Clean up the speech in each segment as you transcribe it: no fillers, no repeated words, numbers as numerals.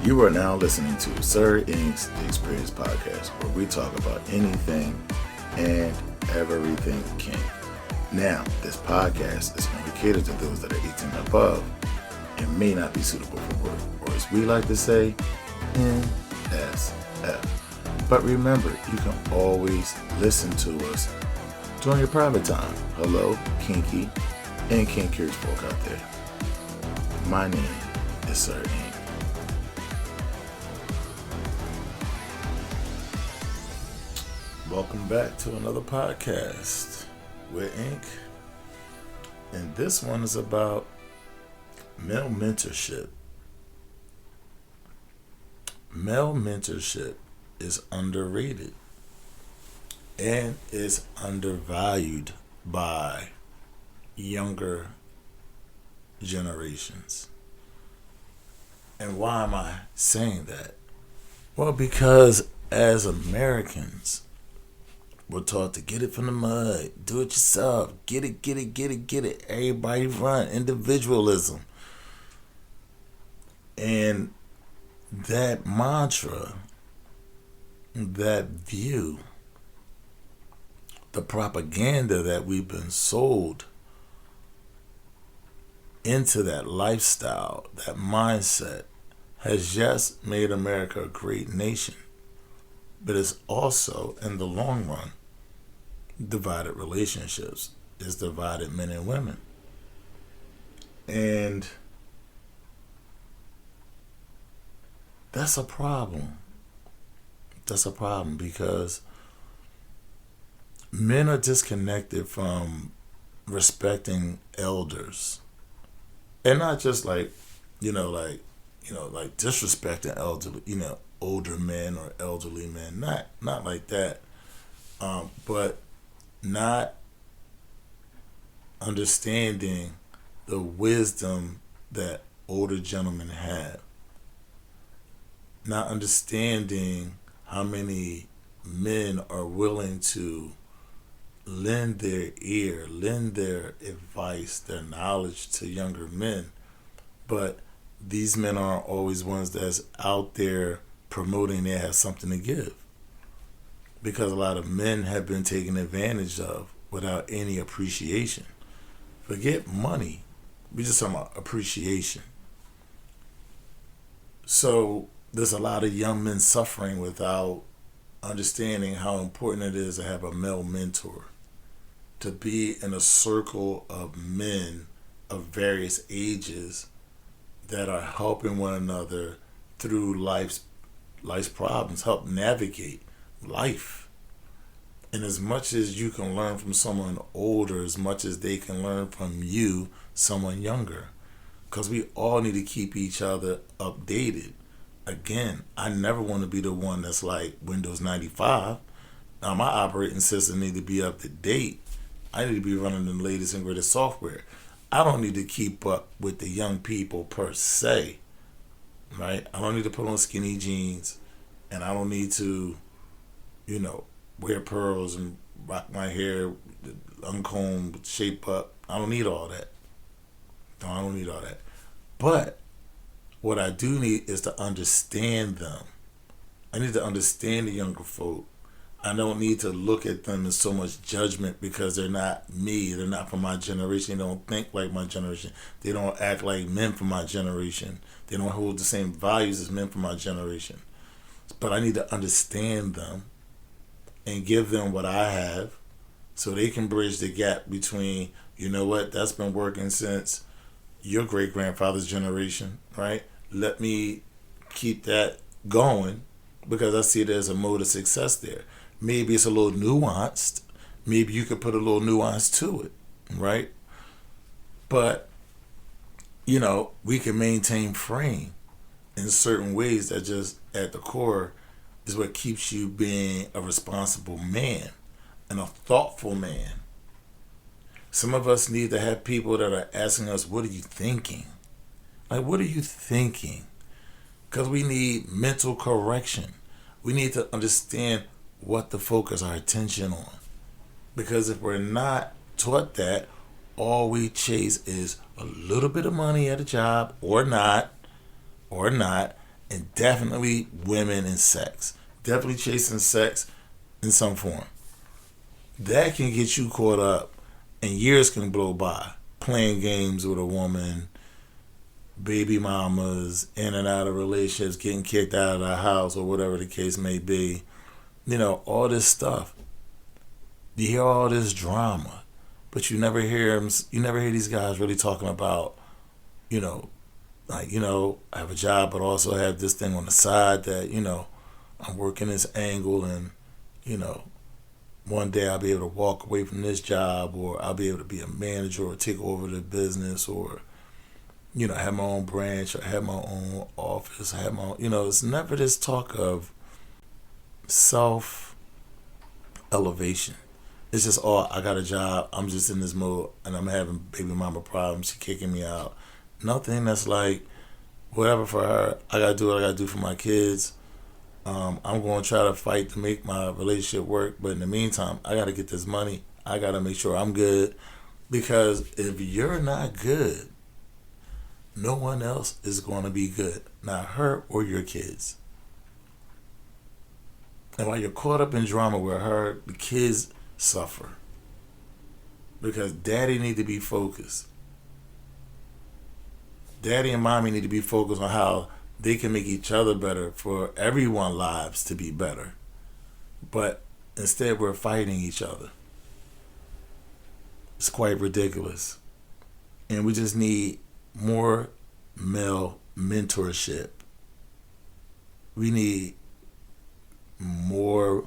You are now listening to Sir Ink's Experience Podcast, where we talk about anything and everything kink. Now, this podcast is only catered to those that are 18 and above and may not be suitable for work, or as we like to say, NSF. But remember, you can always listen to us during your private time. Hello, kinky and kink-curious folk out there. My name is Sir Ink. Welcome back to another podcast with Ink. And this one is about male mentorship. Male mentorship is underrated and is undervalued by younger generations. And why am I saying that? Well, because as Americans, we're taught to get it from the mud, do it yourself, get it. Everybody run, individualism. And that mantra, that view, the propaganda that we've been sold into that lifestyle, that mindset, has just made America a great nation. But it's also, in the long run, divided relationships. It's divided men and women. And that's a problem. That's a problem because men are disconnected from respecting elders. And not just like disrespecting elderly, older men or elderly men, not like that, but not understanding the wisdom that older gentlemen have, not understanding how many men are willing to lend their ear, lend their advice, their knowledge to younger men, but these men aren't always ones that's out there promoting they have something to give, because a lot of men have been taken advantage of without any appreciation. Forget money, we just talking about appreciation. So there's a lot of young men suffering without understanding how important it is to have a male mentor, to be in a circle of men of various ages that are helping one another through life's problems, help navigate life. And as much as you can learn from someone older, as much as they can learn from you, someone younger, because we all need to keep each other updated. Again, I never want to be the one that's like Windows 95. Now my operating system need to be up to date. I need to be running the latest and greatest software. I don't need to keep up with the young people per se, right? I don't need to put on skinny jeans, and I don't need to, wear pearls and rock my hair uncombed, shape up. I don't need all that. No, I don't need all that. But what I do need is to understand them. I need to understand the younger folk. I don't need to look at them in so much judgment because they're not me. They're not from my generation. They don't think like my generation. They don't act like men from my generation. They don't hold the same values as men from my generation. But I need to understand them and give them what I have so they can bridge the gap between, that's been working since your great-grandfather's generation, right? Let me keep that going because I see it as a mode of success there. Maybe it's a little nuanced. Maybe you could put a little nuance to it, right? But, we can maintain frame in certain ways that just at the core is what keeps you being a responsible man and a thoughtful man. Some of us need to have people that are asking us, what are you thinking? Like, what are you thinking? Because we need mental correction. We need to understand what to focus our attention on. Because if we're not taught that, all we chase is a little bit of money at a job or not, and definitely women and sex. Definitely chasing sex in some form. That can get you caught up, and years can blow by playing games with a woman, baby mamas, in and out of relationships, getting kicked out of the house, or whatever the case may be. All this stuff. You hear all this drama, but you never hear them. You never hear these guys really talking about, you know, I have a job, but also have this thing on the side that I'm working this angle, and you know, one day I'll be able to walk away from this job, or I'll be able to be a manager or take over the business, or have my own branch, or have my own office, have my own, it's never this talk of self elevation. It's just, oh, I got a job, I'm just in this mode, and I'm having baby mama problems, she kicking me out. Nothing that's like, whatever for her, I gotta do what I gotta do for my kids. I'm going to try to fight to make my relationship work, but in the meantime, I got to get this money. I got to make sure I'm good, because if you're not good, no one else is going to be good, not her or your kids. And while you're caught up in drama with her, the kids suffer, because daddy need to be focused. Daddy and mommy need to be focused on how they can make each other better, for everyone's lives to be better. But instead, we're fighting each other. It's quite ridiculous. And we just need more male mentorship. We need more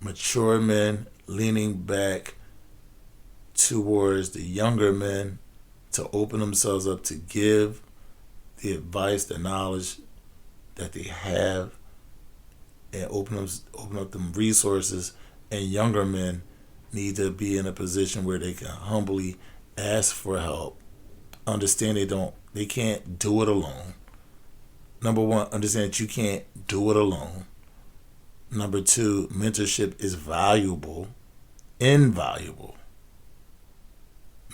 mature men leaning back towards the younger men to open themselves up to give the advice, the knowledge that they have, and open up them resources. And younger men need to be in a position where they can humbly ask for help. Understand they can't do it alone. Number one, understand that you can't do it alone. Number two, mentorship is invaluable.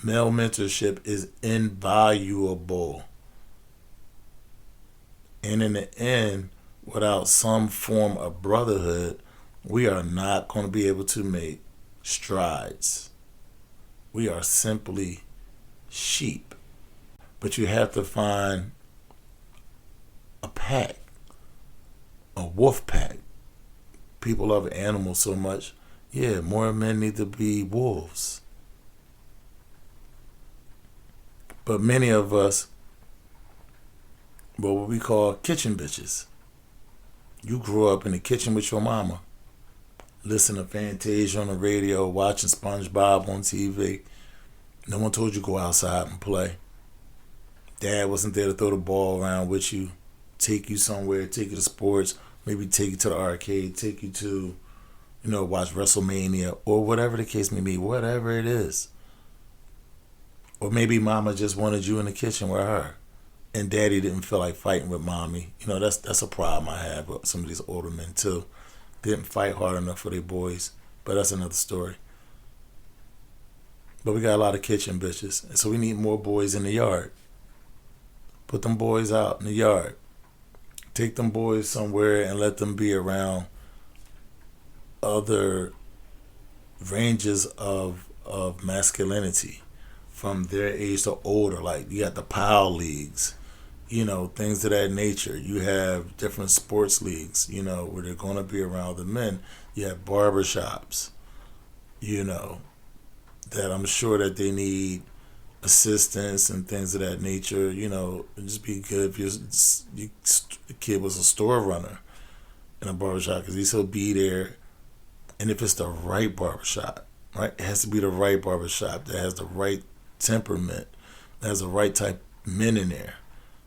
Male mentorship is invaluable. And in the end, without some form of brotherhood, we are not going to be able to make strides. We are simply sheep. But you have to find a pack, a wolf pack. People love animals so much. Yeah, more men need to be wolves. But many of us, what we call kitchen bitches. You grew up in the kitchen with your mama, listening to Fantasia on the radio, watching SpongeBob on TV. No one told you to go outside and play. Dad wasn't there to throw the ball around with you, take you somewhere, take you to sports, maybe take you to the arcade, take you to, watch WrestleMania, or whatever the case may be, whatever it is. Or maybe mama just wanted you in the kitchen with her, and daddy didn't feel like fighting with mommy. That's a problem I have with some of these older men too. They didn't fight hard enough for their boys, but that's another story. But we got a lot of kitchen bitches, and so we need more boys in the yard. Put them boys out in the yard. Take them boys somewhere and let them be around other ranges of masculinity, from their age to older. Like, you got the POW leagues, things of that nature. You have different sports leagues, where they're going to be around the men. You have barbershops, that I'm sure that they need assistance and things of that nature. It'd just be good if your kid was a store runner in a barbershop, because he'll be there. And if it's the right barbershop, right? It has to be the right barbershop that has the right temperament, that has the right type of men in there.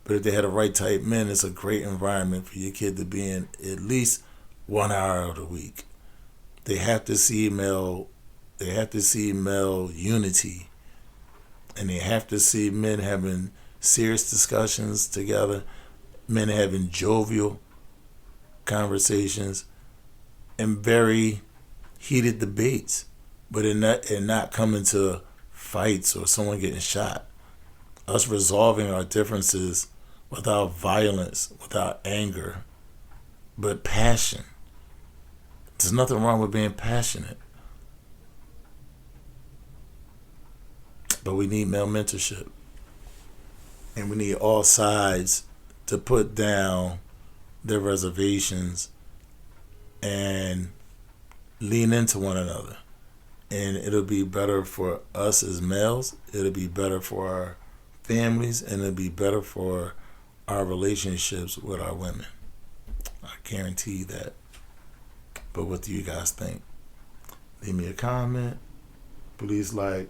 But if they had the right type men, it's a great environment for your kid to be in at least 1 hour of the week. They have to see male unity, and they have to see men having serious discussions together, men having jovial conversations, and very heated debates, but not coming to fights or someone getting shot. Us resolving our differences without violence, without anger, but passion. There's nothing wrong with being passionate. But we need male mentorship. And we need all sides to put down their reservations and lean into one another. And it'll be better for us as males. It'll be better for our families, and it'll be better for our relationships with our women. I guarantee you that. But what do you guys think? Leave me a comment. Please like,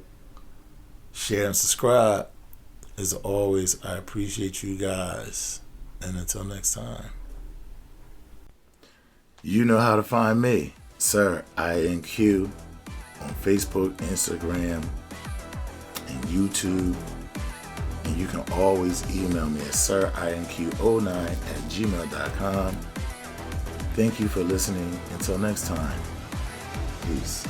share, and subscribe. As always, I appreciate you guys. And until next time. You know how to find me, Sir INQ, on Facebook, Instagram, and YouTube. And you can always email me at sirinq09@gmail.com. Thank you for listening. Until next time, peace.